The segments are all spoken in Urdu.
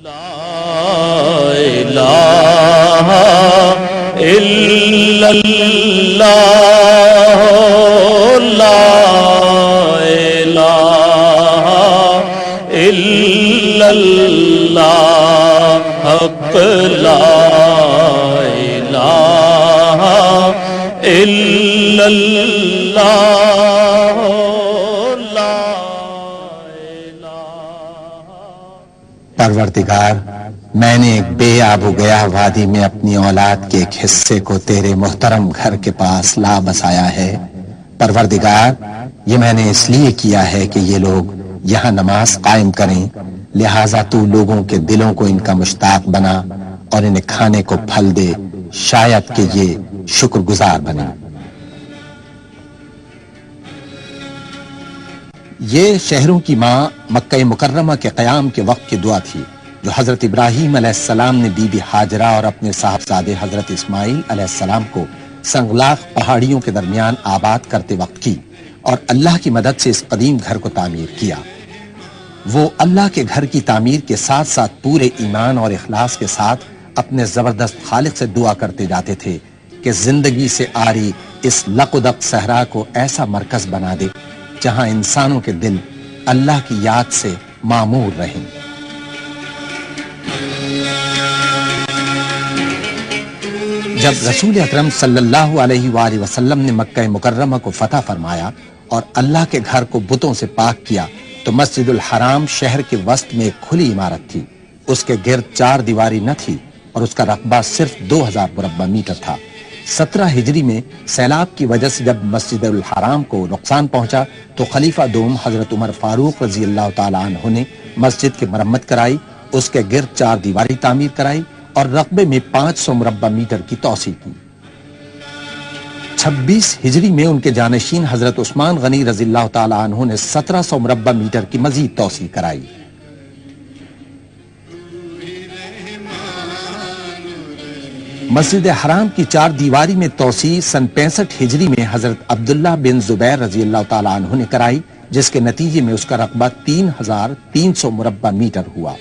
لا الہ الا اللہ لا الہ الا اللہ حق لا الہ الا اللہ پروردگار، میں نے ایک بے آب و گیا وادی میں اپنی اولاد کے ایک حصے کو تیرے محترم گھر کے پاس لا بسایا ہے۔ پروردگار، یہ میں نے اس لیے کیا ہے کہ یہ لوگ یہاں نماز قائم کریں، لہٰذا تو لوگوں کے دلوں کو ان کا مشتاق بنا اور انہیں کھانے کو پھل دے، شاید کہ یہ شکر گزار بنے۔ یہ شہروں کی ماں مکہ مکرمہ کے قیام کے وقت کی دعا تھی جو حضرت ابراہیم علیہ السلام نے بی بی ہاجرہ اور اپنے صاحبزادے حضرت اسماعیل علیہ السلام کو سنگلاخ پہاڑیوں کے درمیان آباد کرتے وقت کی اور اللہ کی مدد سے اس قدیم گھر کو تعمیر کیا۔ وہ اللہ کے گھر کی تعمیر کے ساتھ ساتھ پورے ایمان اور اخلاص کے ساتھ اپنے زبردست خالق سے دعا کرتے جاتے تھے کہ زندگی سے آری اس لق و دق صحرا کو ایسا مرکز بنا دے جہاں انسانوں کے دل اللہ کی یاد سے معمور رہیں۔ جب رسول اکرم صلی اللہ علیہ وآلہ وسلم نے مکہ مکرمہ کو فتح فرمایا اور اللہ کے گھر کو بتوں سے پاک کیا تو مسجد الحرام شہر کے وسط میں ایک کھلی عمارت تھی۔ اس کے گرد 4 دیواری نہ تھی اور اس کا رقبہ صرف 2000 مربع میٹر تھا۔ 17 ہجری میں سیلاب کی وجہ سے جب مسجد الحرام کو نقصان پہنچا تو خلیفہ دوم حضرت عمر فاروق رضی اللہ تعالیٰ عنہ نے مسجد کی مرمت کرائی، اس کے گرد 4 دیواری تعمیر کرائی اور رقبے میں 500 مربع میٹر کی توسیع کی۔ 26 ہجری میں ان کے جانشین حضرت عثمان غنی رضی اللہ تعالیٰ عنہ نے 1700 مربع میٹر کی مزید توسیع کرائی۔ مسجد حرام کی 4 دیواری میں توسیع سن 65 ہجری میں حضرت عبداللہ بن زبیر رضی اللہ تعالیٰ عنہ نے کرائی، جس کے نتیجے میں اس کا رقبہ 3300 مربع میٹر ہوا۔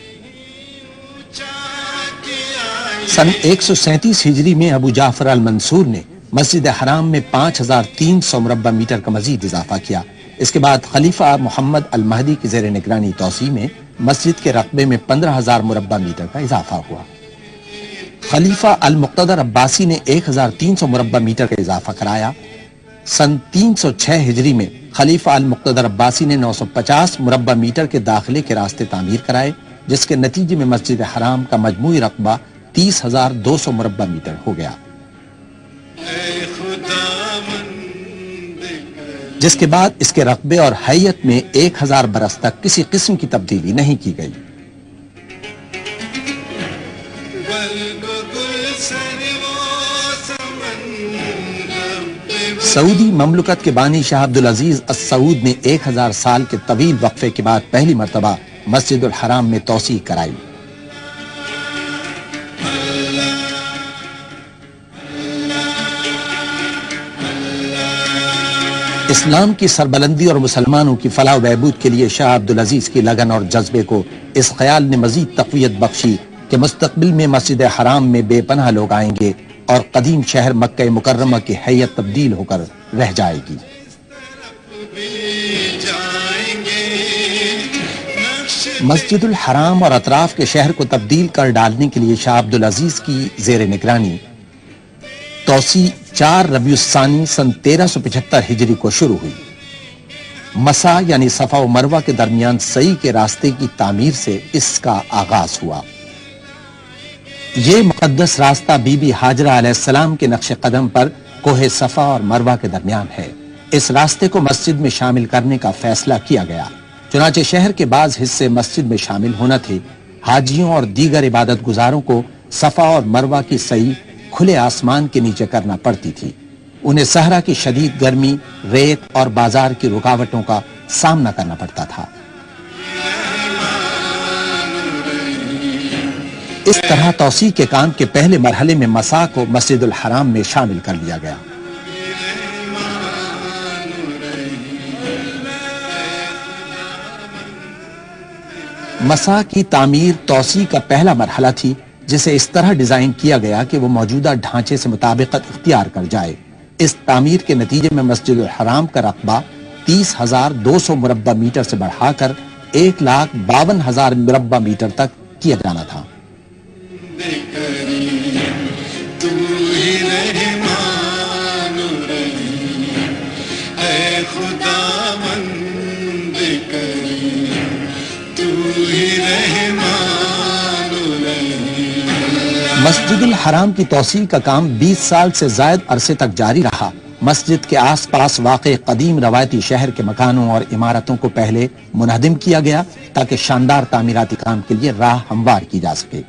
سن 137 ہجری میں ابو جعفر المنصور نے مسجد حرام میں 5300 مربع میٹر کا مزید اضافہ کیا۔ اس کے بعد خلیفہ محمد المہدی کی زیر نگرانی توسیع میں مسجد کے رقبے میں 15000 مربع میٹر کا اضافہ ہوا۔ خلیفہ المقتدر عباسی نے 1300 مربع میٹر کا اضافہ کرایا۔ سن 306 ہجری میں خلیفہ المقتدر عباسی نے 950 مربع میٹر کے داخلے کے راستے تعمیر کرائے، جس کے نتیجے میں مسجد حرام کا مجموعی رقبہ 30200 مربع میٹر ہو گیا، جس کے بعد اس کے رقبے اور حیت میں 1000 برس تک کسی قسم کی تبدیلی نہیں کی گئی۔ سعودی مملکت کے بانی شاہ عبدالعزیز السعود نے 1000 سال کے طویل وقفے کے بعد پہلی مرتبہ مسجد الحرام میں توسیع کرائی۔ اسلام کی سربلندی اور مسلمانوں کی فلاح و بہبود کے لیے شاہ عبدالعزیز کی لگن اور جذبے کو اس خیال نے مزید تقویت بخشی کہ مستقبل میں مسجد حرام میں بے پناہ لوگ آئیں گے اور قدیم شہر مکہ مکرمہ کی حیت تبدیل ہو کر رہ جائے گی۔ مسجد الحرام اور اطراف کے شہر کو تبدیل کر ڈالنے کے لیے شاہ عبدالعزیز کی زیر نگرانی توسیع 4 ربیع الثانی سن 1375 ہجری کو شروع ہوئی۔ مسا یعنی صفا و مروہ کے درمیان سعی کے راستے کی تعمیر سے اس کا آغاز ہوا۔ یہ مقدس راستہ بی بی ہاجرہ علیہ السلام کے نقش قدم پر کوہ صفا اور مروہ کے درمیان ہے۔ اس راستے کو مسجد میں شامل کرنے کا فیصلہ کیا گیا، چنانچہ شہر کے بعض حصے مسجد میں شامل ہونا تھے۔ حاجیوں اور دیگر عبادت گزاروں کو صفا اور مروہ کی سعی کھلے آسمان کے نیچے کرنا پڑتی تھی۔ انہیں صحرا کی شدید گرمی، ریت اور بازار کی رکاوٹوں کا سامنا کرنا پڑتا تھا۔ اس طرح توسیع کے کام کے پہلے مرحلے میں مسا کو مسجد الحرام میں شامل کر لیا گیا۔ مسا کی تعمیر توسیع کا پہلا مرحلہ تھی، جسے اس طرح ڈیزائن کیا گیا کہ وہ موجودہ ڈھانچے سے مطابقت اختیار کر جائے۔ اس تعمیر کے نتیجے میں مسجد الحرام کا رقبہ 30,200 مربع میٹر سے بڑھا کر 1,52,000 مربع میٹر تک کیا جانا تھا۔ مسجد الحرام کی توسیع کا کام 20 سال سے زائد عرصے تک جاری رہا۔ مسجد کے آس پاس واقع قدیم روایتی شہر کے مکانوں اور عمارتوں کو پہلے منہدم کیا گیا تاکہ شاندار تعمیراتی کام کے لیے راہ ہموار کی جا سکے،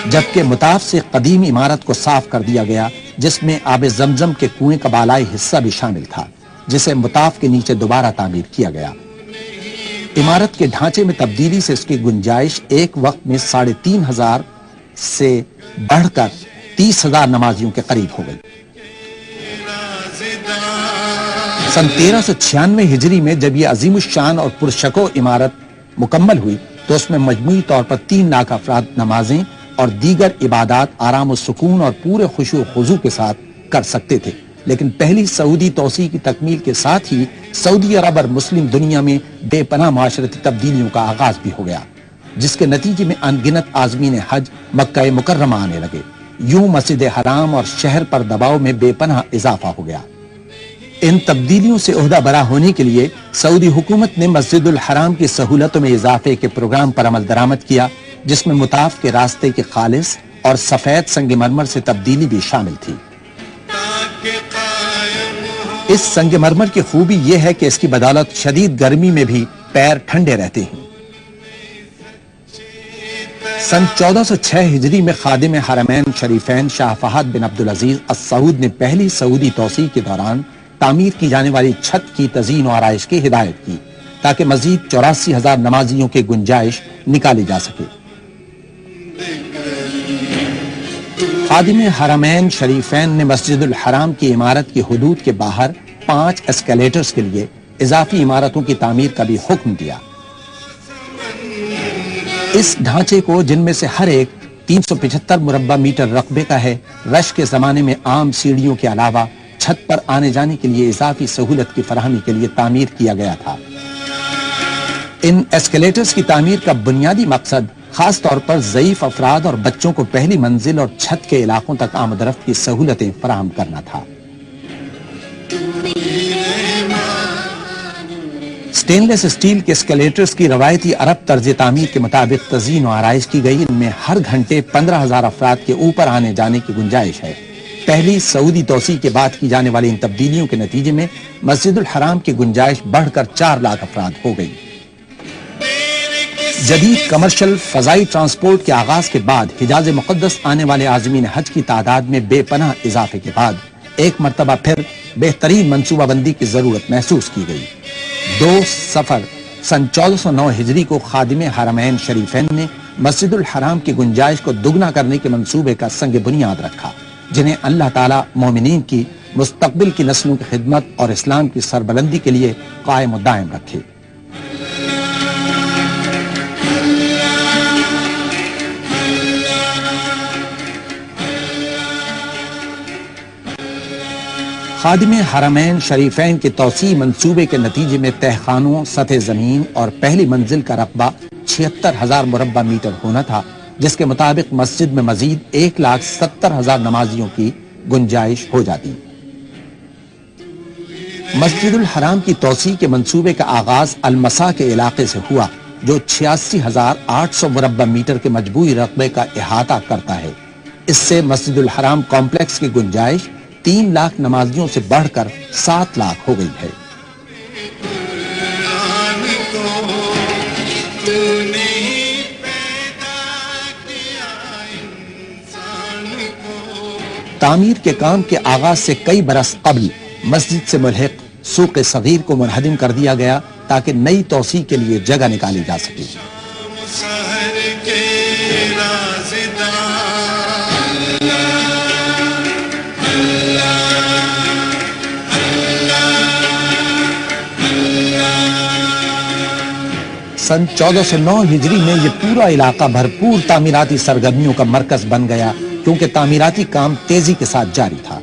جبکہ مطاف سے قدیم عمارت کو صاف کر دیا گیا، جس میں آب زمزم کے کنویں کا بالائی حصہ بھی شامل تھا، جسے مطاف کے نیچے دوبارہ تعمیر کیا گیا۔ عمارت کے ڈھانچے میں تبدیلی سے اس کی گنجائش ایک وقت میں 3,500 سے بڑھ کر 30,000 نمازیوں کے قریب ہو گئی۔ سن 1396 ہجری میں جب یہ عظیم الشان اور پرشکو عمارت مکمل ہوئی تو اس میں مجموعی طور پر 3 لاکھ افراد نمازیں اور دیگر عبادات آرام و سکون اور پورے خشوع و خضوع کے ساتھ کر سکتے تھے۔ لیکن پہلی سعودی توسیع کی تکمیل کے ساتھ ہی سعودی عرب اور مسلم دنیا میں بے پناہ معاشرتی تبدیلیوں کا آغاز بھی ہو گیا، جس کے نتیجے میں انگنت عازمین حج مکہ مکرمہ آنے لگے۔ یوں مسجد حرام اور شہر پر دباؤ میں بے پناہ اضافہ ہو گیا۔ ان تبدیلیوں سے عہدہ برا ہونے کے لیے سعودی حکومت نے مسجد الحرام کی سہولتوں میں اضافے کے پروگرام پر عمل درآمد کیا، جس میں مطاف کے راستے کے خالص اور سفید سنگ مرمر سے تبدیلی بھی شامل تھی۔ اس سنگ مرمر کی خوبی یہ ہے کہ اس کی بدولت شدید گرمی میں بھی پیر ٹھنڈے رہتے ہیں۔ سن 1406 ہجری میں خادم حرمین شریفین شاہ فہد بن عبدالعزیز السعود نے پہلی سعودی توسیع کے دوران تعمیر کی جانے والی چھت کی تزئین و آرائش کی ہدایت کی تاکہ مزید 84,000 نمازیوں کی گنجائش نکالی جا سکے۔ خادم حرمین شریفین نے مسجد الحرام کی عمارت کی حدود کے باہر 5 اسکیلیٹرز کے لیے اضافی عمارتوں کی تعمیر کا بھی حکم دیا۔ اس ڈھانچے کو، جن میں سے ہر ایک 375 مربع میٹر رقبے کا ہے، رش کے زمانے میں عام سیڑھیوں کے علاوہ چھت پر آنے جانے کے لیے اضافی سہولت کی فراہمی کے لیے تعمیر کیا گیا تھا۔ ان ایسکیلیٹرز کی تعمیر کا بنیادی مقصد خاص طور پر ضعیف افراد اور بچوں کو پہلی منزل اور چھت کے علاقوں تک آمد رفت کی سہولتیں فراہم کرنا تھا۔ سٹینلیس اسٹیل کے اسکیلیٹرز کی روایتی عرب طرز تعمیر کے مطابق تزئین و آرائش کی گئی، ان میں ہر گھنٹے 15,000 افراد کے اوپر آنے جانے کی گنجائش ہے۔ پہلی سعودی توسیع کے بعد کی جانے والی ان تبدیلیوں کے نتیجے میں مسجد الحرام کی گنجائش بڑھ کر 4 لاکھ افراد ہو گئی۔ جدید کمرشل فضائی ٹرانسپورٹ کے آغاز کے بعد حجاز مقدس آنے والے عازمین حج کی تعداد میں بے پناہ اضافے کے بعد ایک مرتبہ پھر بہترین منصوبہ بندی کی ضرورت محسوس کی گئی۔ 2 صفر سن 1409 ہجری کو خادم حرمین شریفین نے مسجد الحرام کی گنجائش کو دگنا کرنے کے منصوبے کا سنگ بنیاد رکھا، جنہیں اللہ تعالیٰ مومنین کی مستقبل کی نسلوں کی خدمت اور اسلام کی سربلندی کے لیے قائم و دائم رکھے۔ خادم حرمین شریفین کے توسیع منصوبے کے نتیجے میں تہخانوں، سطح زمین اور پہلی منزل کا رقبہ 76,000 مربع میٹر ہونا تھا، جس کے مطابق مسجد میں مزید 1,70,000 نمازیوں کی گنجائش ہو جاتی۔ مسجد الحرام کی توسیع کے منصوبے کا آغاز المسا کے علاقے سے ہوا، جو 86,800 مربع میٹر کے مجموعی رقبے کا احاطہ کرتا ہے۔ اس سے مسجد الحرام کمپلیکس کی گنجائش 3 لاکھ نمازیوں سے بڑھ کر 7 لاکھ ہو گئی ہے۔ تعمیر کے کام کے آغاز سے کئی برس قبل مسجد سے ملحق سوق صغیر کو منہدم کر دیا گیا تاکہ نئی توسیع کے لیے جگہ نکالی جا سکے۔ سن 1409 ہجری میں یہ پورا علاقہ بھرپور تعمیراتی سرگرمیوں کا مرکز بن گیا، کیونکہ تعمیراتی کام تیزی کے ساتھ جاری تھا۔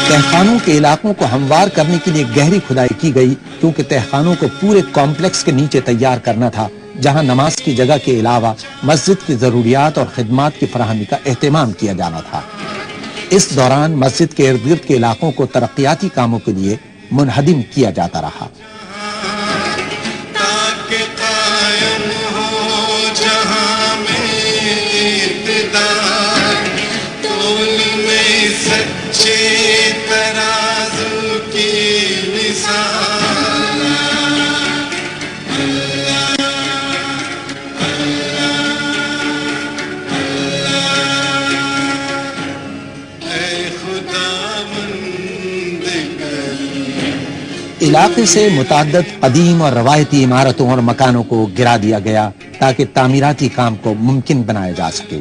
تہخانوں کے علاقوں کو ہموار کرنے کے لیے گہری کھدائی کی گئی، کیونکہ تہخانوں کو پورے کمپلیکس کے نیچے تیار کرنا تھا، جہاں نماز کی جگہ کے علاوہ مسجد کی ضروریات اور خدمات کی فراہمی کا اہتمام کیا جانا تھا۔ اس دوران مسجد کے ارد گرد کے علاقوں کو ترقیاتی کاموں کے لیے منہدم کیا جاتا رہا۔ علاقے سے متعدد قدیم اور روایتی عمارتوں اور مکانوں کو گرا دیا گیا تاکہ تعمیراتی کام کو ممکن بنایا جا سکے۔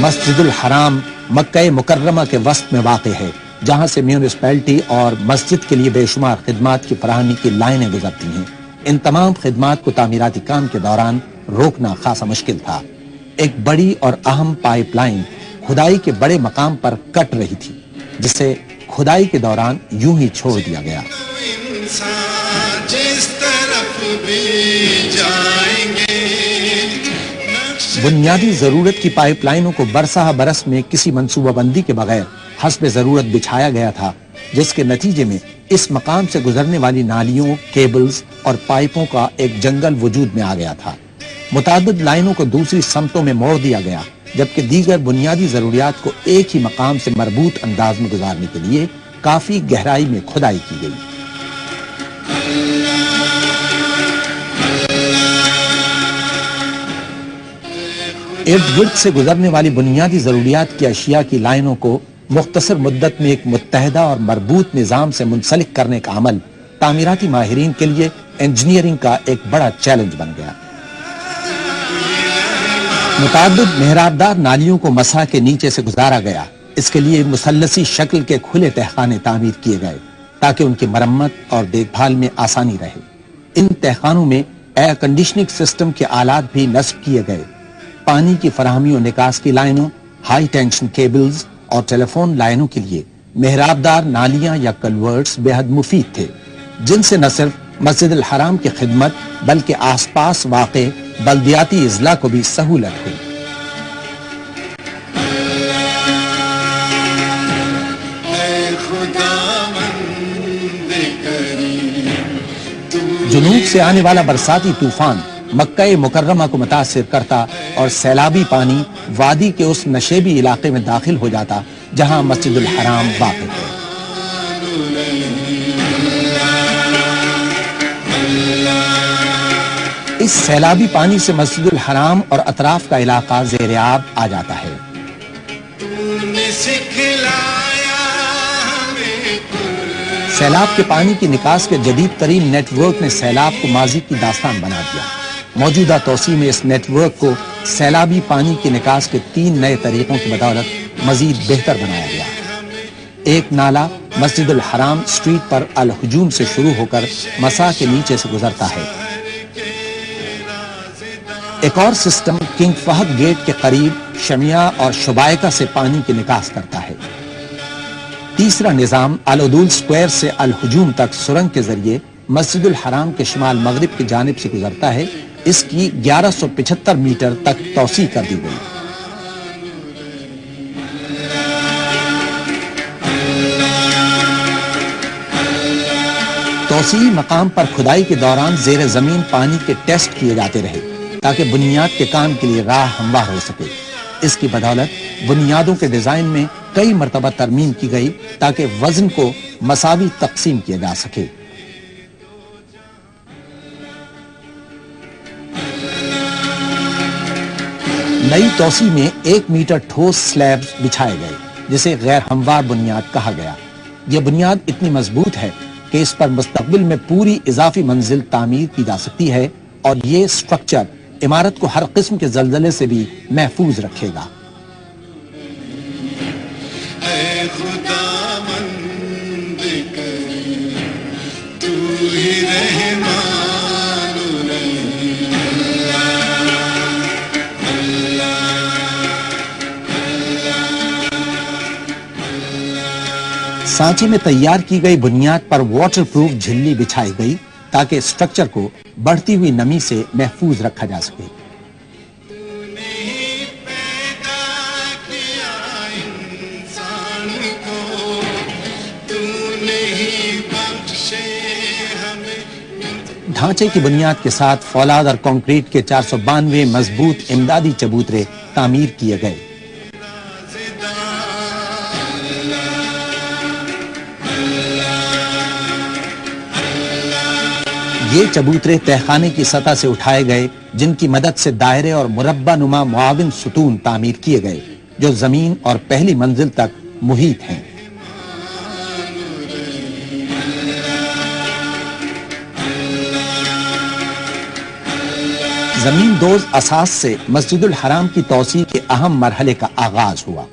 مسجد الحرام مکہ مکرمہ کے وسط میں واقع ہے، جہاں سے میونسپلٹی اور مسجد کے لیے بے شمار خدمات کی فراہمی کی لائنیں گزرتی ہیں۔ ان تمام خدمات کو تعمیراتی کام کے دوران روکنا خاصا مشکل تھا۔ ایک بڑی اور اہم پائپ لائن کھدائی کے بڑے مقام پر کٹ رہی تھی، جسے کھدائی کے دوران یوں ہی چھوڑ دیا گیا۔ بنیادی ضرورت کی پائپ لائنوں کو برسہ برس میں کسی منصوبہ بندی کے بغیر حسب ضرورت بچھایا گیا تھا، جس کے نتیجے میں اس مقام سے گزرنے والی نالیوں، کیبلز اور پائپوں کا ایک جنگل وجود میں آ گیا تھا۔ متعدد لائنوں کو دوسری سمتوں میں موڑ دیا گیا، جبکہ دیگر بنیادی ضروریات کو ایک ہی مقام سے مربوط انداز میں گزارنے کے لیے کافی گہرائی میں کھدائی کی گئی۔ ارد گرد سے گزرنے والی بنیادی ضروریات کی اشیاء کی لائنوں کو مختصر مدت میں ایک متحدہ اور مربوط نظام سے منسلک کرنے کا عمل تعمیراتی ماہرین کے لیے انجینئرنگ کا ایک بڑا چیلنج بن گیا۔ متعدد محرابدار نالیوں کو مسح کے نیچے سے گزارا گیا۔ اس کے لیے مثلثی شکل کے کھلے تہخانے تعمیر کیے گئے تاکہ ان کی مرمت اور دیکھ بھال میں آسانی رہے۔ ان تہخانوں میں ایئر کنڈیشننگ سسٹم کے آلات بھی نصب کیے گئے۔ پانی کی فراہمی و نکاس کی لائنوں، ہائی ٹینشن کیبلز اور ٹیلی فون لائنوں کے لیے محرابدار نالیاں یا کلورٹس بے حد مفید تھے، جن سے نہ صرف مسجد الحرام کی خدمت بلکہ آس پاس واقع بلدیاتی اضلاع کو بھی سہولت ہوئی۔ جنوب سے آنے والا برساتی طوفان مکہ مکرمہ کو متاثر کرتا اور سیلابی پانی وادی کے اس نشیبی علاقے میں داخل ہو جاتا جہاں مسجد الحرام واقع ہے۔ اس سیلابی پانی سے مسجد الحرام اور اطراف کا علاقہ زیر آب آ جاتا ہے۔ سیلاب کے پانی کی نکاس کے جدید ترین نیٹ ورک نے سیلاب کو ماضی کی داستان بنا دیا۔ موجودہ توسیع میں اس نیٹ ورک کو سیلابی پانی کی نکاس کے 3 نئے طریقوں کی بدولت مزید بہتر بنایا گیا۔ ایک نالا مسجد الحرام سٹریٹ پر الہجوم سے شروع ہو کر مسا کے نیچے سے گزرتا ہے۔ ایک اور سسٹم کنگ فہد گیٹ کے قریب شمیہ اور شبائکہ سے پانی کی نکاس کرتا ہے۔ تیسرا نظام العدول سکوائر سے الہجوم تک سرنگ کے ذریعے مسجد الحرام کے شمال مغرب کی جانب سے گزرتا ہے۔ اس کی 1175 میٹر تک توسیع کر دی گئی۔ توسیعی مقام پر کھدائی کے دوران زیر زمین پانی کے ٹیسٹ کیے جاتے رہے تاکہ بنیاد کے کام کے لیے راہ ہموار ہو سکے۔ اس کی بدولت بنیادوں کے ڈیزائن میں کئی مرتبہ ترمیم کی گئی تاکہ وزن کو مساوی تقسیم کیا جا سکے۔ نئی توسیع میں 1 میٹر ٹھوس سلیبز بچھائے گئے جسے غیر ہموار بنیاد کہا گیا۔ یہ بنیاد اتنی مضبوط ہے کہ اس پر مستقبل میں پوری اضافی منزل تعمیر کی جا سکتی ہے اور یہ سٹرکچر عمارت کو ہر قسم کے زلزلے سے بھی محفوظ رکھے گا۔ اے خداوند کریم، تو ہی رحمان الرحیم، سانچے میں تیار کی گئی بنیاد پر واٹر پروف جھلی بچھائی گئی تاکہ سٹرکچر کو بڑھتی ہوئی نمی سے محفوظ رکھا جا سکے۔ ڈھانچے کی بنیاد کے ساتھ فولاد اور کنکریٹ کے 492 مضبوط امدادی چبوترے تعمیر کیے گئے۔ یہ چبوترے تہخانے کی سطح سے اٹھائے گئے، جن کی مدد سے دائرے اور مربع نما معاون ستون تعمیر کیے گئے جو زمین اور پہلی منزل تک محیط ہیں۔ زمین دوز اساس سے مسجد الحرام کی توسیع کے اہم مرحلے کا آغاز ہوا۔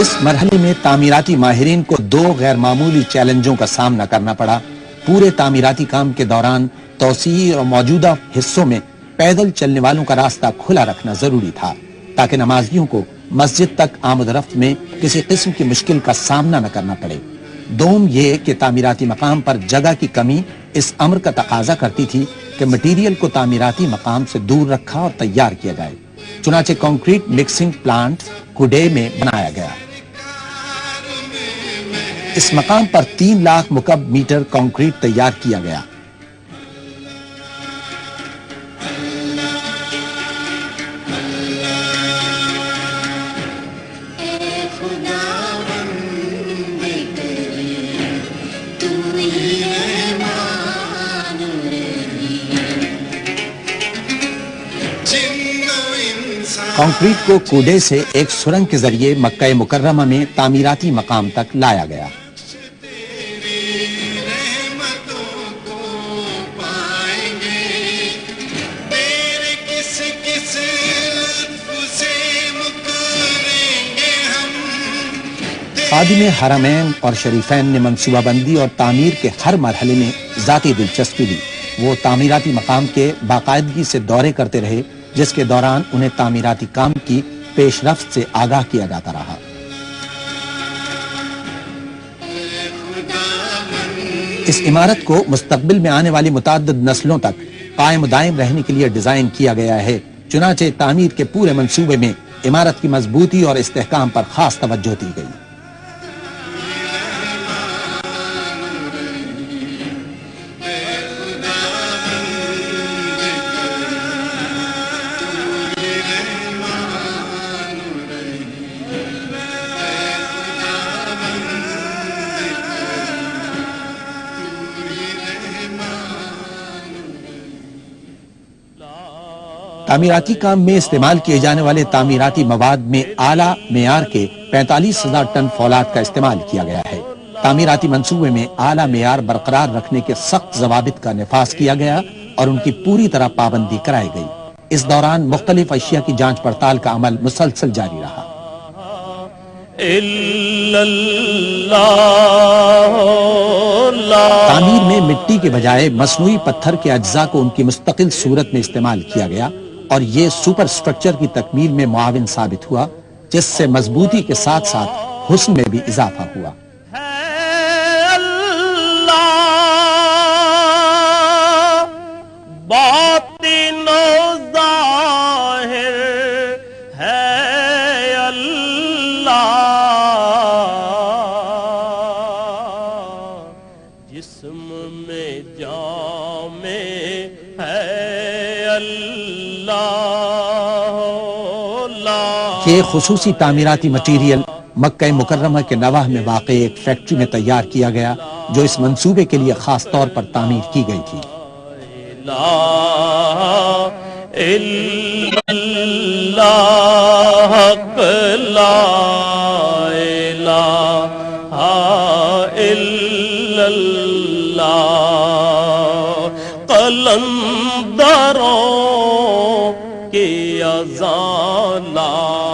اس مرحلے میں تعمیراتی ماہرین کو 2 غیر معمولی چیلنجوں کا سامنا کرنا پڑا۔ پورے تعمیراتی کام کے دوران توسیع اور موجودہ حصوں میں پیدل چلنے والوں کا راستہ کھلا رکھنا ضروری تھا تاکہ نمازیوں کو مسجد تک آمد و رفت میں کسی قسم کی مشکل کا سامنا نہ کرنا پڑے۔ دوم یہ کہ تعمیراتی مقام پر جگہ کی کمی اس امر کا تقاضا کرتی تھی کہ مٹیریل کو تعمیراتی مقام سے دور رکھا اور تیار کیا جائے۔ چنانچہ کنکریٹ مکسنگ پلانٹ کوڈے میں بنایا گیا۔ اس مقام پر 3 لاکھ مکعب میٹر کنکریٹ تیار کیا گیا۔ کنکریٹ کو کوڈے سے ایک سرنگ کے ذریعے مکہ مکرمہ میں تعمیراتی مقام تک لایا گیا۔ خادم حرمین اور شریفین نے منصوبہ بندی اور تعمیر کے ہر مرحلے میں ذاتی دلچسپی لی۔ وہ تعمیراتی مقام کے باقاعدگی سے دورے کرتے رہے، جس کے دوران انہیں تعمیراتی کام کی پیش رفت سے آگاہ کیا جاتا رہا۔ اس عمارت کو مستقبل میں آنے والی متعدد نسلوں تک قائم دائم رہنے کے لیے ڈیزائن کیا گیا ہے۔ چنانچہ تعمیر کے پورے منصوبے میں عمارت کی مضبوطی اور استحکام پر خاص توجہ دی گئی۔ تعمیراتی کام میں استعمال کیے جانے والے تعمیراتی مواد میں اعلیٰ معیار کے 45,000 ٹن فولاد کا استعمال کیا گیا ہے۔ تعمیراتی منصوبے میں اعلیٰ معیار برقرار رکھنے کے سخت ضوابط کا نفاذ کیا گیا اور ان کی پوری طرح پابندی کرائی گئی۔ اس دوران مختلف اشیاء کی جانچ پڑتال کا عمل مسلسل جاری رہا۔ تعمیر میں مٹی کے بجائے مصنوعی پتھر کے اجزاء کو ان کی مستقل صورت میں استعمال کیا گیا اور یہ سپر سٹرکچر کی تکمیل میں معاون ثابت ہوا، جس سے مضبوطی کے ساتھ ساتھ حسن میں بھی اضافہ ہوا۔ باطن و ظاہر ہے اللہ، جسم میں جامع ہے اللہ۔ یہ یہ خصوصی تعمیراتی مٹیریل مکہ مکرمہ کے نواح میں واقع ایک فیکٹری میں تیار کیا گیا جو اس منصوبے کے لیے خاص طور پر تعمیر کی گئی تھی۔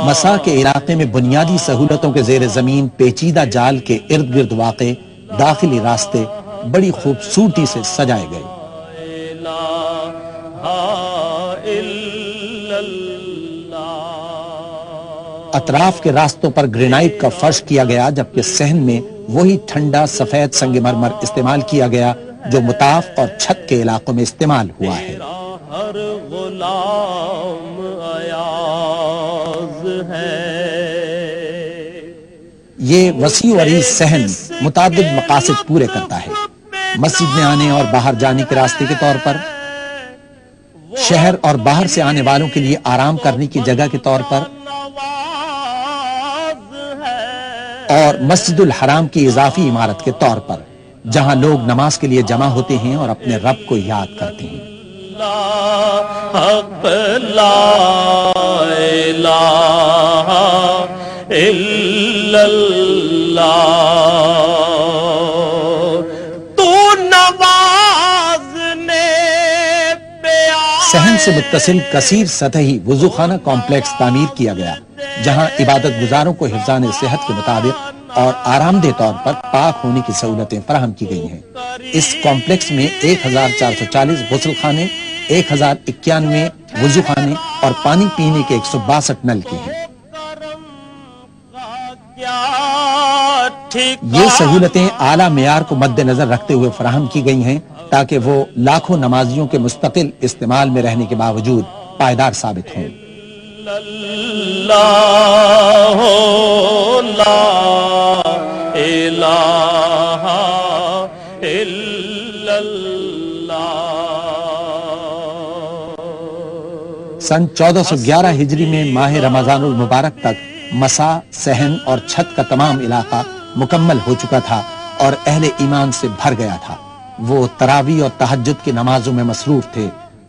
مسا کے علاقے میں بنیادی سہولتوں کے زیر زمین پیچیدہ جال کے ارد گرد واقع داخلی راستے بڑی خوبصورتی سے سجائے گئے۔ اطراف کے راستوں پر گرینائٹ کا فرش کیا گیا، جبکہ صحن میں وہی ٹھنڈا سفید سنگ مرمر استعمال کیا گیا جو مطاف اور چھت کے علاقوں میں استعمال ہوا ہے۔ ہر غلام ایاز ہے۔ یہ وسیع و عریض صحن متعدد مقاصد پورے کرتا ہے، مسجد میں آنے اور باہر جانے کے راستے کے طور پر، شہر اور باہر سے آنے والوں کے لیے آرام کرنے کی جگہ کے طور پر، اور مسجد الحرام کی اضافی عمارت کے طور پر جہاں لوگ نماز کے لیے جمع ہوتے ہیں اور اپنے رب کو یاد کرتے ہیں۔ حق لا الہ الا اللہ، تو نوازنے پہ صحن سے متصل کثیر سطحی وضو خانہ کمپلیکس تعمیر کیا گیا جہاں عبادت گزاروں کو حفظان صحت کے مطابق اور آرام دہ طور پر پاک ہونے کی سہولتیں فراہم کی گئی ہیں۔ اس کمپلیکس میں 1440 غسل خانے، 1091 وضو خانے اور پانی پینے کے 162 نلکے ہیں۔ یہ سہولتیں اعلیٰ معیار کو مد نظر رکھتے ہوئے فراہم کی گئی ہیں تاکہ وہ لاکھوں نمازیوں کے مستقل استعمال میں رہنے کے باوجود پائیدار ثابت ہوں۔ اللہ لا الہ الا اللہ۔ سن 1411 ہجری میں ماہ رمضان المبارک تک مسا، صحن اور چھت کا تمام علاقہ مکمل ہو چکا تھا اور اہل ایمان سے بھر گیا تھا۔ وہ تراویح اور تہجد کی نمازوں میں مصروف تھے،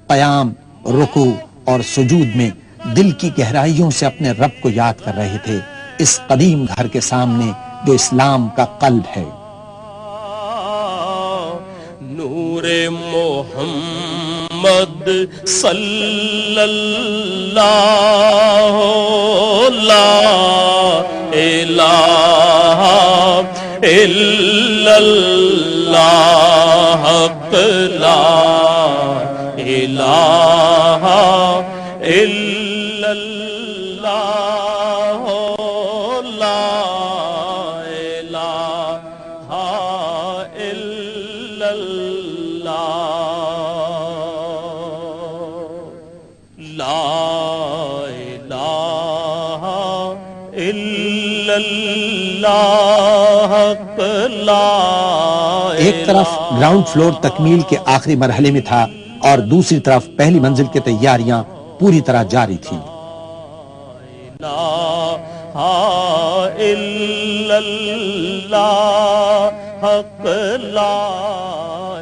قیام، رکوع اور سجود میں دل کی گہرائیوں سے اپنے رب کو یاد کر رہے تھے، اس قدیم گھر کے سامنے جو اسلام کا قلب ہے۔ نور محمد صلی اللہ لا الہ الا اللہ، حق لا الہ الا اللہ، لا الہ الا اللہ، لا الہ الا اللہ، حق لا۔ ایک طرف گراؤنڈ فلور تکمیل کے آخری مرحلے میں تھا اور دوسری طرف پہلی منزل کی تیاریاں پوری طرح جاری تھیں۔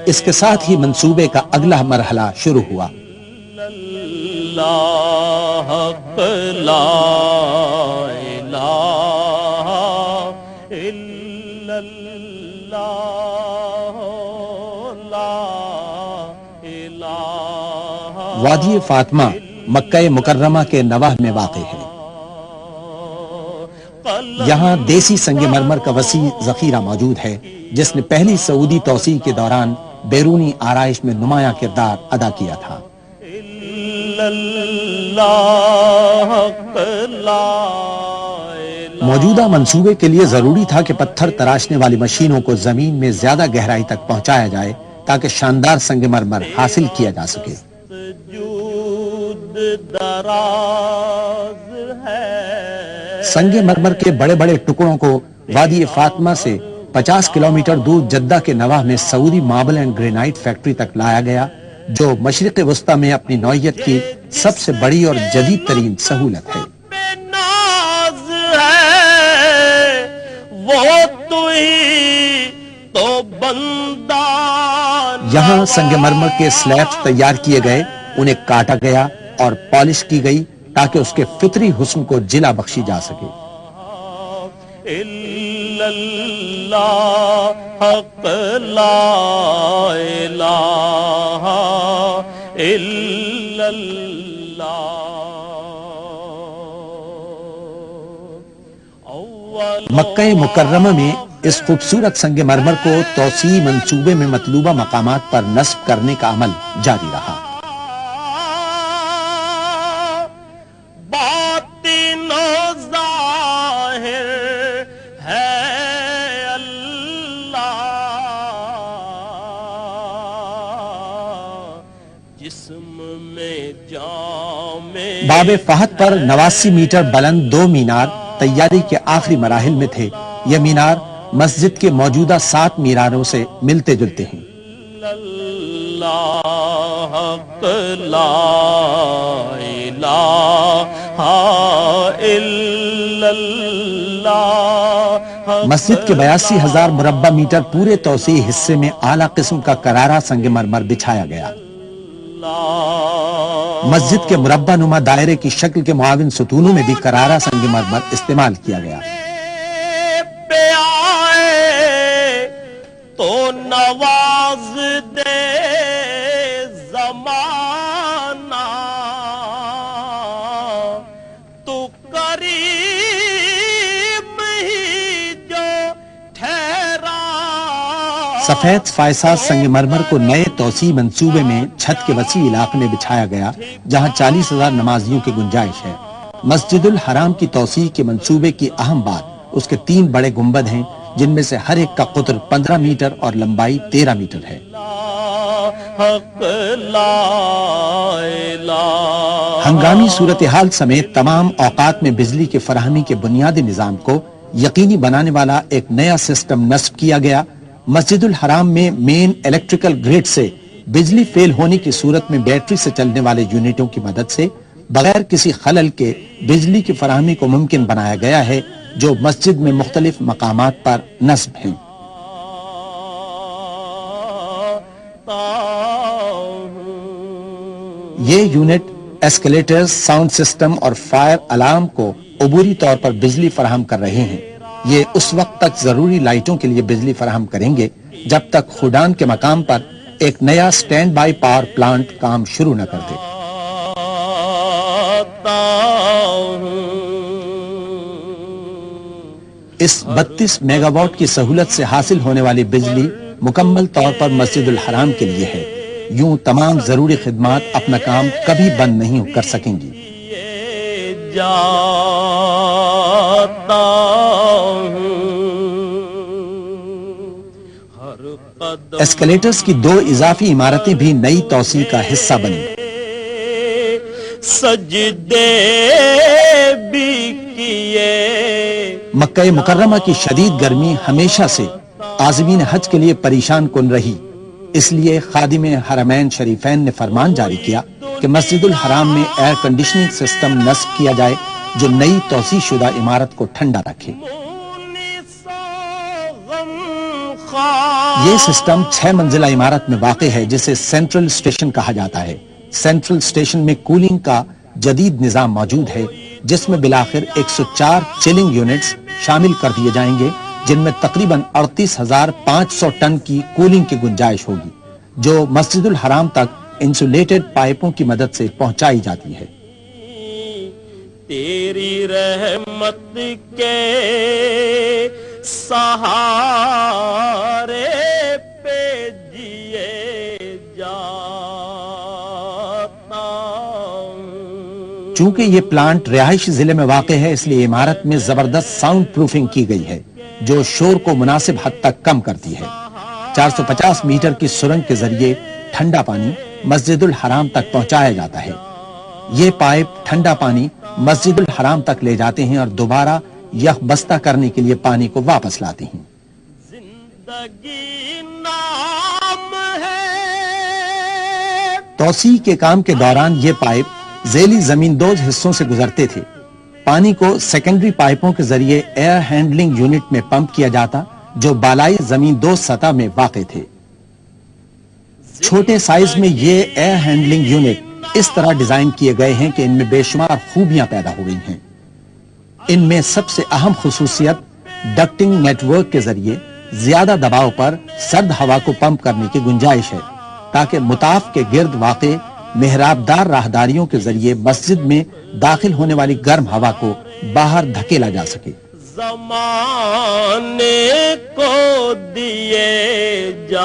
اس کے ساتھ ہی منصوبے کا اگلا مرحلہ شروع ہوا۔ وادی فاطمہ مکہ مکرمہ کے نواح میں واقع ہے۔ یہاں دیسی سنگ مرمر کا وسیع ذخیرہ موجود ہے جس نے پہلی سعودی توسیع کے دوران بیرونی آرائش میں نمایاں کردار ادا کیا تھا۔ موجودہ منصوبے کے لیے ضروری تھا کہ پتھر تراشنے والی مشینوں کو زمین میں زیادہ گہرائی تک پہنچایا جائے تاکہ شاندار سنگ مرمر حاصل کیا جا سکے۔ سنگ مرمر کے بڑے بڑے ٹکڑوں کو وادی فاطمہ سے 50 کلومیٹر دور جدہ کے نواح میں سعودی ماربل اینڈ گرینائٹ فیکٹری تک لایا گیا جو مشرق وسطی میں اپنی نوعیت کی سب سے بڑی اور جدید ترین سہولت ہے۔ بندہ یہاں سنگ مرمر کے سلیبز تیار کیے گئے، انہیں کاٹا گیا اور پالش کی گئی تاکہ اس کے فطری حسن کو جلا بخشی جا سکے۔ الا اللہ حق لا الہ الا اللہ۔ مکہ مکرمہ میں اس خوبصورت سنگ مرمر کو توسیع منصوبے میں مطلوبہ مقامات پر نصب کرنے کا عمل جاری رہا۔ باطن و ظاہر ہے اللہ، جسم میں جام باب فہد پر 89 میٹر بلند 2 مینار تیاری کے آخری مراحل میں تھے۔ یہ مینار مسجد کے موجودہ 7 میناروں سے ملتے جلتے ہیں۔ اللہ حق لا الہ الا اللہ۔ مسجد کے 82,000 مربع میٹر پورے توسیع حصے میں اعلیٰ قسم کا کرارا سنگ مرمر بچھایا گیا۔ مسجد کے مربع نما دائرے کی شکل کے معاون ستونوں میں بھی کرارا سنگ مرمر استعمال کیا گیا۔ پہ آئے تو نواز دے زمانہ، تو کریم ہی جو ٹھہرا۔ سفید فائسہ سنگ مرمر کو نئے توسیع منصوبے میں چھت کے وسیع علاقے میں بچھایا گیا، جہاں 40,000 نمازیوں کی گنجائش ہے۔ مسجد الحرام کی توسیع کے منصوبے کی اہم بات اس کے 3 بڑے گنبد ہیں، جن میں سے ہر ایک کا قطر 15 میٹر اور لمبائی 13 میٹر ہے۔ حق لا الہ۔ ہنگامی صورتحال سمیت تمام اوقات میں بجلی کی فراہمی کے بنیادی نظام کو یقینی بنانے والا ایک نیا سسٹم نصب کیا گیا۔ مسجد الحرام میں مین الیکٹریکل گریڈ سے بجلی فیل ہونے کی صورت میں بیٹری سے چلنے والے یونٹوں کی مدد سے بغیر کسی خلل کے بجلی کی فراہمی کو ممکن بنایا گیا ہے، جو مسجد میں مختلف مقامات پر نصب ہیں۔ یہ یونٹ ایسکیلیٹرز، ساؤنڈ سسٹم اور فائر الارم کو عبوری طور پر بجلی فراہم کر رہے ہیں۔ یہ اس وقت تک ضروری لائٹوں کے لیے بجلی فراہم کریں گے جب تک خودان کے مقام پر ایک نیا سٹینڈ بائی پاور پلانٹ کام شروع نہ کر دے۔ اس 32 میگا واٹ کی سہولت سے حاصل ہونے والی بجلی مکمل طور پر مسجد الحرام کے لیے ہے۔ یوں تمام ضروری خدمات اپنا کام کبھی بند نہیں کر سکیں گی۔ ایسکیلیٹرز کی 2 اضافی عمارتیں بھی نئی توسیع کا حصہ بنیں۔ سجدے بھی کیے۔ مکہ مکرمہ کی شدید گرمی ہمیشہ سے عازمین حج کے لیے پریشان کن رہی، اس لیے خادم حرمین شریفین نے فرمان جاری کیا کہ مسجد الحرام میں ایئر کنڈیشننگ سسٹم نصب کیا جائے جو نئی توسیع شدہ عمارت کو ٹھنڈا رکھے۔ یہ سسٹم 6 منزلہ عمارت میں واقع ہے، جسے سینٹرل اسٹیشن کہا جاتا ہے۔ سینٹرل اسٹیشن میں کولنگ کا جدید نظام موجود ہے، جس میں بالآخر 104 چلنگ یونٹس شامل کر دیے جائیں گے، جن میں تقریباً 38,500 ٹن کی کولنگ کی گنجائش ہوگی، جو مسجد الحرام تک انسولیٹڈ پائپوں کی مدد سے پہنچائی جاتی ہے۔ تیری رحمت کے سہارے پہ جیے جاتا ہوں۔ چونکہ یہ پلانٹ رہائشی ضلع میں واقع ہے، اس لیے عمارت میں زبردست ساؤنڈ پروفنگ کی گئی ہے، جو شور کو مناسب حد تک کم کرتی ہے۔ 450 میٹر کی سرنگ کے ذریعے ٹھنڈا پانی مسجد الحرام تک پہنچایا جاتا ہے۔ یہ پائپ ٹھنڈا پانی مسجد الحرام تک لے جاتے ہیں اور دوبارہ یخ بستہ کرنے کے لیے پانی کو واپس لاتے ہیں۔ زندگی نام ہے۔ توسیع کے کام کے دوران یہ پائپ ذیلی زمیندوز حصوں سے گزرتے تھے۔ پانی کو سیکنڈری پائپوں کے ذریعے ایئر ہینڈلنگ یونٹ میں پمپ کیا جاتا، جو بالائی زمین دوست سطح میں واقع تھے۔ چھوٹے سائز میں یہ ایئر ہینڈلنگ یونٹ اس طرح ڈیزائن کیے گئے ہیں کہ ان میں بے شمار خوبیاں پیدا ہو گئی ہیں۔ ان میں سب سے اہم خصوصیت ڈکٹنگ نیٹ ورک کے ذریعے زیادہ دباؤ پر سرد ہوا کو پمپ کرنے کی گنجائش ہے تاکہ مطاف کے گرد واقع محراب دار راہداریوں کے ذریعے مسجد میں داخل ہونے والی گرم ہوا کو باہر دھکیلا جا سکے۔ زمانے کو دیے جاتا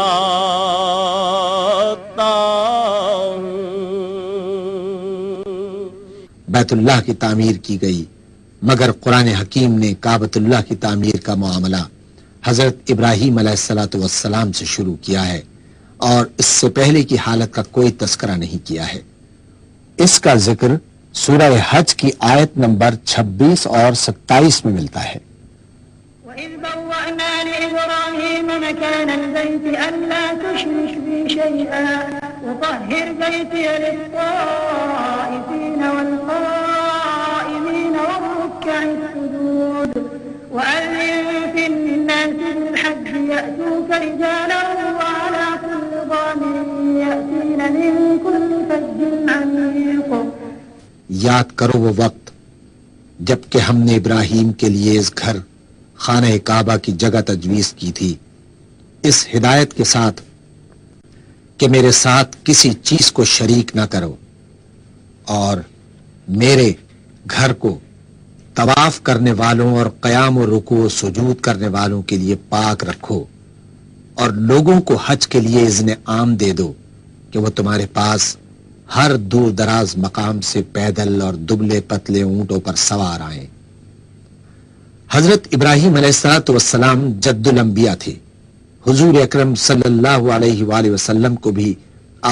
ہوں۔ بیت اللہ کی تعمیر کی گئی، مگر قرآن حکیم نے کعبۃ اللہ کی تعمیر کا معاملہ حضرت ابراہیم علیہ الصلوۃ والسلام سے شروع کیا ہے اور اس سے پہلے کی حالت کا کوئی تذکرہ نہیں کیا ہے۔ اس کا ذکر سورہ حج کی آیت نمبر 26 اور 27 میں ملتا ہے۔ وَإِذْ بَوَّأْنَا لِإِبْرَاهِيمَ مَكَانَ الْبَيْتِ أَلَّا تُشْرِكْ بِي شَيْئًا وَطَهِّرْ بَيْتِيَ لِلطَّائِفِينَ وَالْقَائِمِينَ وَالرُّكَّعِ السُّجُودِ وَأَذِّن فِي النَّاسِ بِالْحَجِّ يَأْتُوكَ رِجَالًا وَعَلَى كُلِّ ضَامِرٍ يَأْتِينَ مِن كُلِّ فَجٍّ عَمِيقٍ۔ یاد کرو وہ وقت جب کہ ہم نے ابراہیم کے لیے اس گھر خانہ کعبہ کی جگہ تجویز کی تھی، اس ہدایت کے ساتھ کہ میرے ساتھ کسی چیز کو شریک نہ کرو، اور میرے گھر کو طواف کرنے والوں اور قیام و رکوع و سجود کرنے والوں کے لیے پاک رکھو، اور لوگوں کو حج کے لیے اذن عام دے دو کہ وہ تمہارے پاس ہر دور دراز مقام سے پیدل اور دبلے پتلے اونٹوں پر سوار آئیں۔ حضرت ابراہیم علیہ السلام جد الانبیاء تھے۔ حضور اکرم صلی اللہ علیہ وآلہ وسلم کو بھی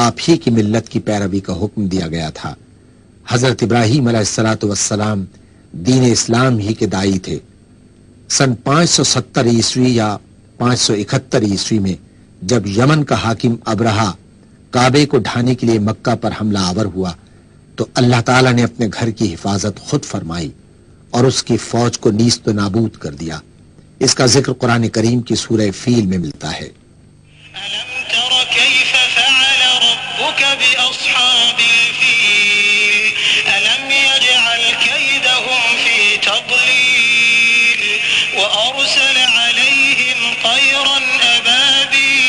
آپ ہی کی ملت کی پیروی کا حکم دیا گیا تھا۔ حضرت ابراہیم علیہ السلام دین اسلام ہی کے داعی تھے۔ سن 570 عیسوی یا 571 عیسوی میں جب یمن کا حاکم ابرہہ کعبے کو ڈھانے کے لیے مکہ پر حملہ آور ہوا تو اللہ تعالیٰ نے اپنے گھر کی حفاظت خود فرمائی اور اس کی فوج کو نیست و نابود کر دیا۔ اس کا ذکر قرآن کریم کی سورہ فیل میں ملتا ہے۔ ألم تر كيف فعل ربك بأصحاب الفيل ألم يجعل كيدهم في تضليل وأرسل عليهم طيرا أبابيل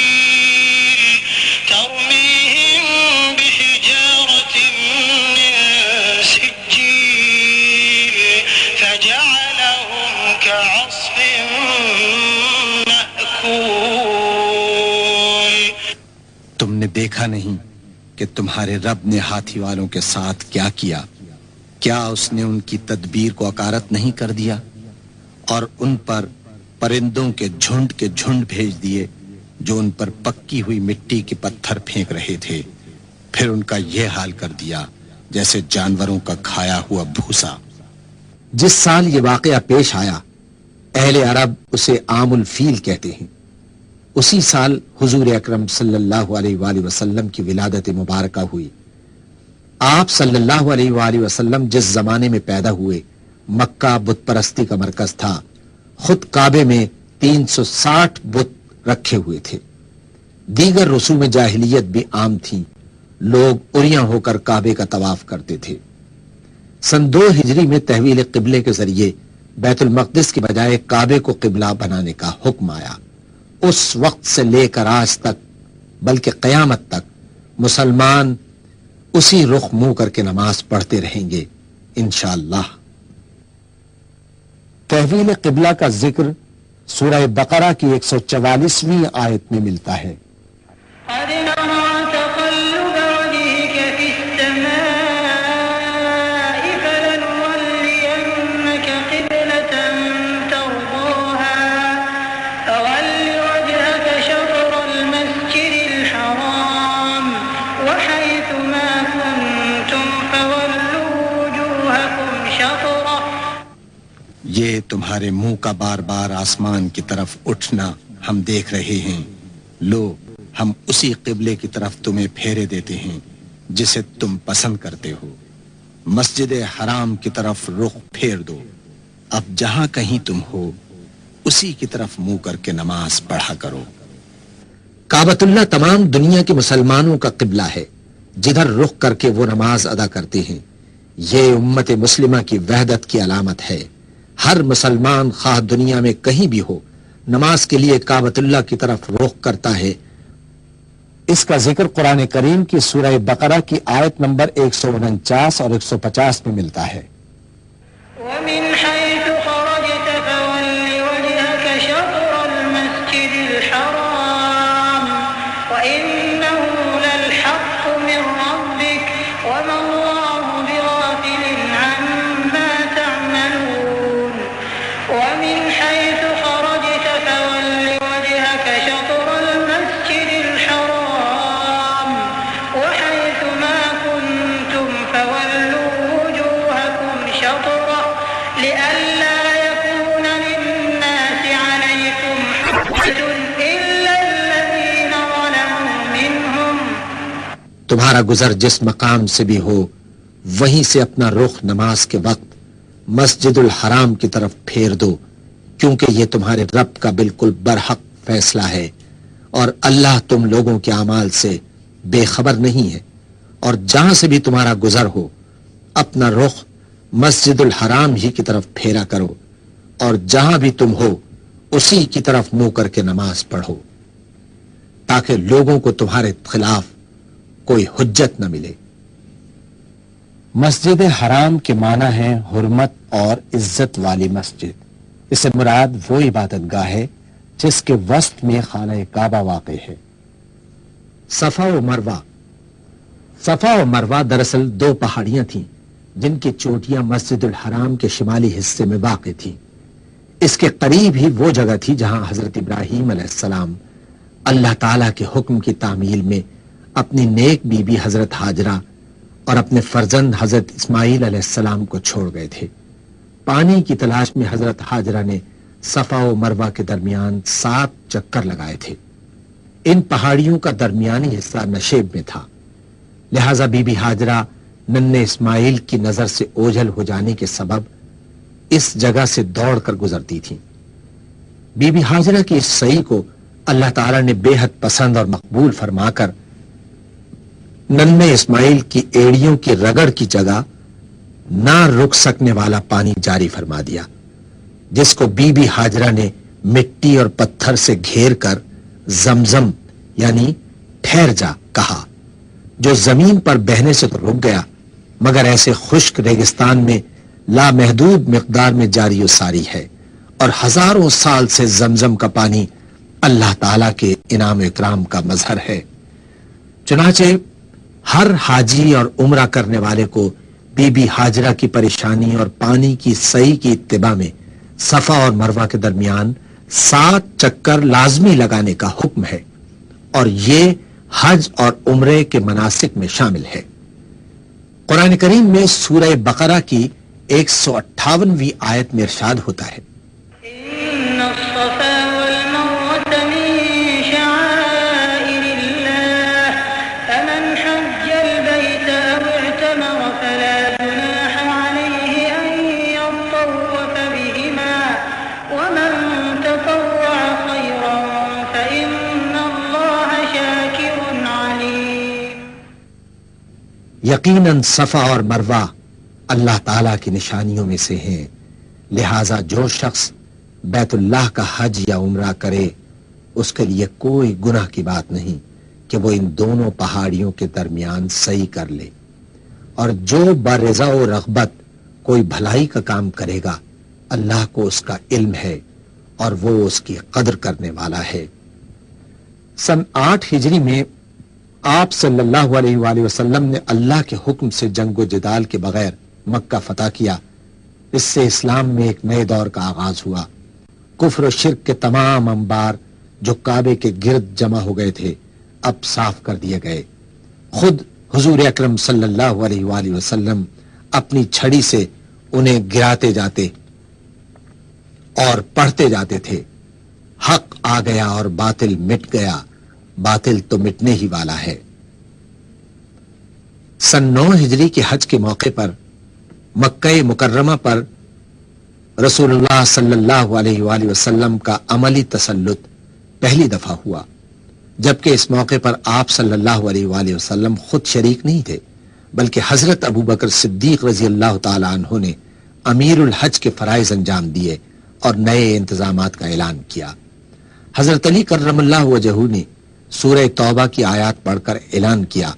ترميهم بحجارة من سجيل فجعلهم كعصف مأكول۔ تم نے دیکھا نہیں کہ تمہارے رب نے ہاتھی والوں کے ساتھ کیا کیا؟ کیا اس نے ان کی تدبیر کو اکارت نہیں کر دیا اور ان پر پرندوں کے جھنڈ بھیج دیے جو ان پر پکی ہوئی مٹی کے پتھر پھینک رہے تھے، پھر ان کا یہ حال کر دیا جیسے جانوروں کا کھایا ہوا بھوسا۔ جس سال یہ واقعہ پیش آیا اہل عرب اسے عام الفیل کہتے ہیں۔ اسی سال حضور اکرم صلی اللہ علیہ وآلہ وسلم کی ولادت مبارکہ ہوئی۔ آپ صلی اللہ علیہ وآلہ وسلم جس زمانے میں پیدا ہوئے مکہ بت پرستی کا مرکز تھا۔ خود کعبے میں 360 بت رکھے ہوئے تھے۔ دیگر رسوم جاہلیت بھی عام تھیں۔ لوگ اریاں ہو کر کعبے کا طواف کرتے تھے۔ سن 2 ہجری میں تحویل قبلے کے ذریعے بیت المقدس کے بجائے کعبے کو قبلہ بنانے کا حکم آیا۔ اس وقت سے لے کر آج تک بلکہ قیامت تک مسلمان اسی رخ منہ کر کے نماز پڑھتے رہیں گے انشاءاللہ۔ تحویل قبلہ کا ذکر سورہ بقرہ کی 144ویں آیت میں ملتا ہے۔ قد نرى تقلب وجهك في السماء فلنولينك قبلة ترضاها فول وجهك شطر المسجد الحرام وحيث ما كنتم فولوا وجوهكم شطره۔ یہ تمہارے منہ کا بار بار آسمان کی طرف اٹھنا ہم دیکھ رہے ہیں۔ لو ہم اسی قبلے کی طرف تمہیں پھیرے دیتے ہیں جسے تم پسند کرتے ہو۔ مسجد حرام کی طرف رخ پھیر دو۔ اب جہاں کہیں تم ہو اسی کی طرف منہ کر کے نماز پڑھا کرو۔ کعبۃ اللہ تمام دنیا کے مسلمانوں کا قبلہ ہے، جدھر رخ کر کے وہ نماز ادا کرتے ہیں۔ یہ امت مسلمہ کی وحدت کی علامت ہے۔ ہر مسلمان خواہ دنیا میں کہیں بھی ہو، نماز کے لیے کعبۃ اللہ کی طرف رخ کرتا ہے۔ اس کا ذکر قرآن کریم کی سورہ بقرہ کی آیت نمبر 149 اور 150 میں ملتا ہے۔ ومن حيث خرجت فول وجهك شطر المسجد الحرام وإنه للحق من ربك وما الله بغافل عما تعملون ومن حيث خرجت فول وجهك شطر المسجد الحرام وحيث ما كنتم فولوا وجوهكم شطره لئلا يكون للناس عليكم حجة إلا الذين ظلموا منهم۔ تمہارا گزر جس مقام سے بھی ہو، وہیں سے اپنا رخ نماز کے وقت مسجد الحرام کی طرف پھیر دو، کیونکہ یہ تمہارے رب کا بالکل برحق فیصلہ ہے، اور اللہ تم لوگوں کے اعمال سے بے خبر نہیں ہے۔ اور جہاں سے بھی تمہارا گزر ہو، اپنا رخ مسجد الحرام ہی کی طرف پھیرا کرو، اور جہاں بھی تم ہو اسی کی طرف منہ کر کے نماز پڑھو، تاکہ لوگوں کو تمہارے خلاف کوئی حجت نہ ملے۔ مسجد حرام کے معنی ہے حرمت اور عزت والی مسجد۔ اس سے مراد وہ عبادت گاہ ہے جس کے وسط میں خانہ کعبہ واقع ہے۔ صفا و مروہ۔ صفا و مروہ دراصل دو پہاڑیاں تھیں جن کی چوٹیاں مسجد الحرام کے شمالی حصے میں واقع تھیں۔ اس کے قریب ہی وہ جگہ تھی جہاں حضرت ابراہیم علیہ السلام اللہ تعالیٰ کے حکم کی تعمیل میں اپنی نیک بیوی حضرت ہاجرہ اور اپنے فرزند حضرت اسماعیل علیہ السلام کو چھوڑ گئے تھے۔ پانی کی تلاش میں حضرت ہاجرہ نے صفا و مروہ کے درمیان 7 چکر لگائے تھے۔ ان پہاڑیوں کا درمیانی حصہ نشیب میں تھا، لہذا بی بی ہاجرہ ننھے اسماعیل کی نظر سے اوجھل ہو جانے کے سبب اس جگہ سے دوڑ کر گزرتی تھیں۔ بی بی ہاجرہ کی اس سعی کو اللہ تعالیٰ نے بے حد پسند اور مقبول فرما کر ننھے اسماعیل کی ایڑیوں کی رگڑ کی جگہ نہ رک سکنے والا پانی جاری فرما دیا، جس کو بی بی ہاجرہ نے مٹی اور پتھر سے گھیر کر زمزم یعنی ٹھہر جا کہا، جو زمین پر بہنے سے تو رک گیا مگر ایسے خشک ریگستان میں لامحدود مقدار میں جاری و ساری ہے، اور ہزاروں سال سے زمزم کا پانی اللہ تعالیٰ کے انعام و اکرام کا مظہر ہے۔ چنانچہ ہر حاجی اور عمرہ کرنے والے کو بی بی ہاجرہ کی پریشانی اور پانی کی سعی کی اتباع میں صفا اور مروہ کے درمیان 7 چکر لازمی لگانے کا حکم ہے، اور یہ حج اور عمرے کے مناسک میں شامل ہے۔ قرآن کریم میں سورہ بقرہ کی 158ویں آیت میں ارشاد ہوتا ہے، إن الصفا والمروة من شعائر الله فمن حج البيت أو اعتمر فلا جناح عليه أن يطوف بهما ومن تطوع خيرا فإن الله شاكر عليم۔ یقیناً صفا اور مروہ اللہ تعالیٰ کی نشانیوں میں سے ہیں، لہذا جو شخص بیت اللہ کا حج یا عمرہ کرے اس کے لیے کوئی گناہ کی بات نہیں کہ وہ ان دونوں پہاڑیوں کے درمیان سعی کر لے، اور جو برضا و رغبت کوئی بھلائی کا کام کرے گا اللہ کو اس کا علم ہے اور وہ اس کی قدر کرنے والا ہے۔ سن 8 ہجری میں آپ صلی اللہ علیہ وآلہ وسلم نے اللہ کے حکم سے جنگ و جدال کے بغیر مکہ فتح کیا۔ اس سے اسلام میں ایک نئے دور کا آغاز ہوا۔ کفر و شرک کے تمام انبار جو کعبے کے گرد جمع ہو گئے تھے اب صاف کر دیے گئے۔ خود حضور اکرم صلی اللہ علیہ وآلہ وسلم اپنی چھڑی سے انہیں گراتے جاتے اور پڑھتے جاتے تھے، حق آ گیا اور باطل مٹ گیا، باطل تو مٹنے ہی والا ہے۔ سن 9 ہجری کے حج کے موقع پر مکہ مکرمہ پر رسول اللہ صلی اللہ علیہ وآلہ وسلم کا عملی تسلط پہلی دفعہ ہوا، جبکہ اس موقع پر آپ صلی اللہ علیہ وآلہ وسلم خود شریک نہیں تھے، بلکہ حضرت ابو بکر صدیق رضی اللہ تعالی عنہ نے امیر الحج کے فرائض انجام دیے اور نئے انتظامات کا اعلان کیا۔ حضرت علی کرم اللہ وجہہ نے سورہ توبہ کی آیات پڑھ کر اعلان کیا،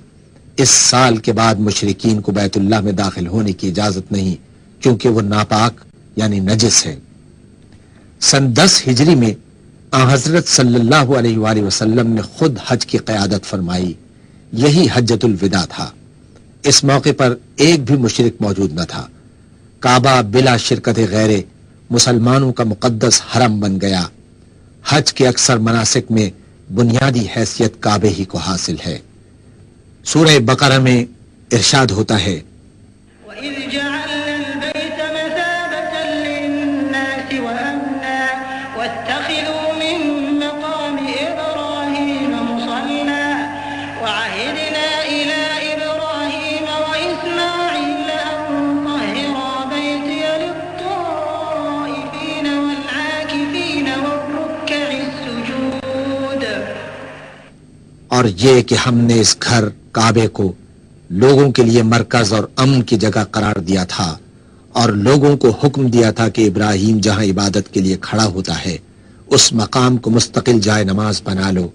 اس سال کے بعد مشرکین کو بیت اللہ میں داخل ہونے کی اجازت نہیں، کیونکہ وہ ناپاک یعنی نجس ہے۔ سن 10 ہجری میں حضرت صلی اللہ علیہ وآلہ وسلم نے خود حج کی قیادت فرمائی، یہی حجۃ الوداع تھا۔ اس موقع پر ایک بھی مشرک موجود نہ تھا۔ کعبہ بلا شرکت غیر مسلمانوں کا مقدس حرم بن گیا۔ حج کے اکثر مناسک میں بنیادی حیثیت کعبے ہی کو حاصل ہے۔ سورہ بقرہ میں ارشاد ہوتا ہے، وَإِذْ جَعَلْنَا الْبَيْتَ مَثَابَةً لِلنَّاسِ وَأَمْنًا وَاتَّخِذُوا مِن مَّقَامِ إِبْرَاهِيمَ مُصَلًّى وَعَهِدْنَا إِلَىٰ إِبْرَاهِيمَ وَإِسْمَاعِيلَ أَن طَهِّرَا بَيْتِيَ لِلطَّائِفِينَ وَالْعَاكِفِينَ وَالرُّكَّعِ السُّجُودِ۔ اور یہ کہ ہم نے اس گھر کعبے کو لوگوں کے لیے مرکز اور امن کی جگہ قرار دیا تھا، اور لوگوں کو حکم دیا تھا کہ ابراہیم جہاں عبادت کے لیے کھڑا ہوتا ہے اس مقام کو مستقل جائے نماز بنا لو،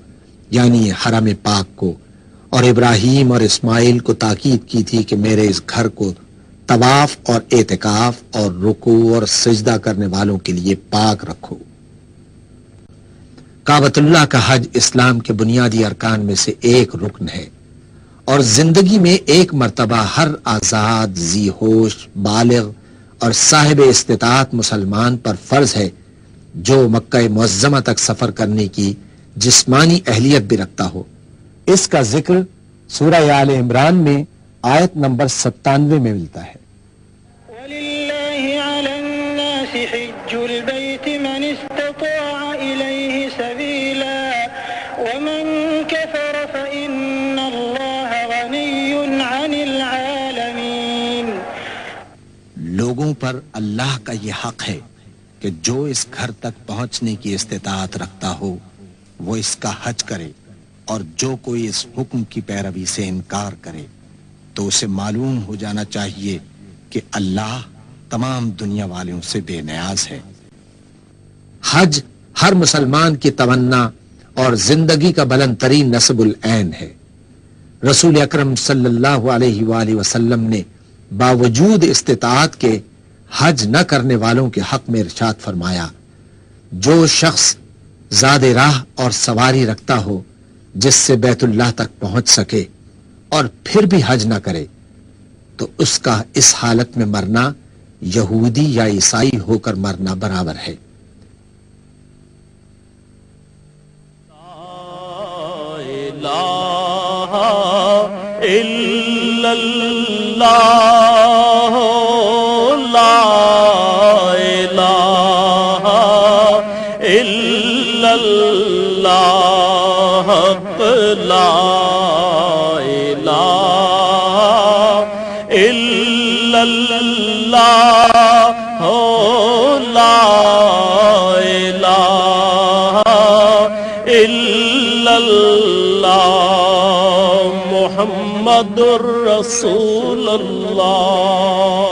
یعنی حرم پاک کو، اور ابراہیم اور اسماعیل کو تاکید کی تھی کہ میرے اس گھر کو طواف اور اعتکاف اور رکوع اور سجدہ کرنے والوں کے لیے پاک رکھو۔ کعبۃ اللہ کا حج اسلام کے بنیادی ارکان میں سے ایک رکن ہے، اور زندگی میں ایک مرتبہ ہر آزاد، ذی ہوش، بالغ اور صاحب استطاعت مسلمان پر فرض ہے جو مکہ معظمہ تک سفر کرنے کی جسمانی اہلیت بھی رکھتا ہو۔ اس کا ذکر سورہ آل عمران میں آیت نمبر 97 میں ملتا ہے۔ وَلِلَّهِ عَلَى النَّاسِ حِجُّ الْبَيْتِ مَنِ اسْتَطَاعَ إِلَيْهِ سَبِيلًا وَمَن كَفَرَ فَإِنَّ اللَّهَ غَنِيٌّ عَنِ الْعَالَمِينَ۔ لوگوں پر اللہ کا یہ حق ہے کہ جو اس گھر تک پہنچنے کی استطاعت رکھتا ہو وہ اس کا حج کرے، اور جو کوئی اس حکم کی پیروی سے انکار کرے تو اسے معلوم ہو جانا چاہیے کہ اللہ تمام دنیا والوں سے بے نیاز ہے۔ حج ہر مسلمان کی تمنا اور زندگی کا بلند ترین نصب العین ہے۔ رسول اکرم صلی اللہ علیہ وآلہ وسلم نے باوجود استطاعت کے حج نہ کرنے والوں کے حق میں ارشاد فرمایا، جو شخص زاد راہ اور سواری رکھتا ہو جس سے بیت اللہ تک پہنچ سکے اور پھر بھی حج نہ کرے تو اس کا اس حالت میں مرنا یہودی یا عیسائی ہو کر مرنا برابر ہے۔ لا الہ الا اللہ، لا الہ الا اللہ، لا الہ الا اللہ، لا الہ الا اللہ، محمد رسول اللہ۔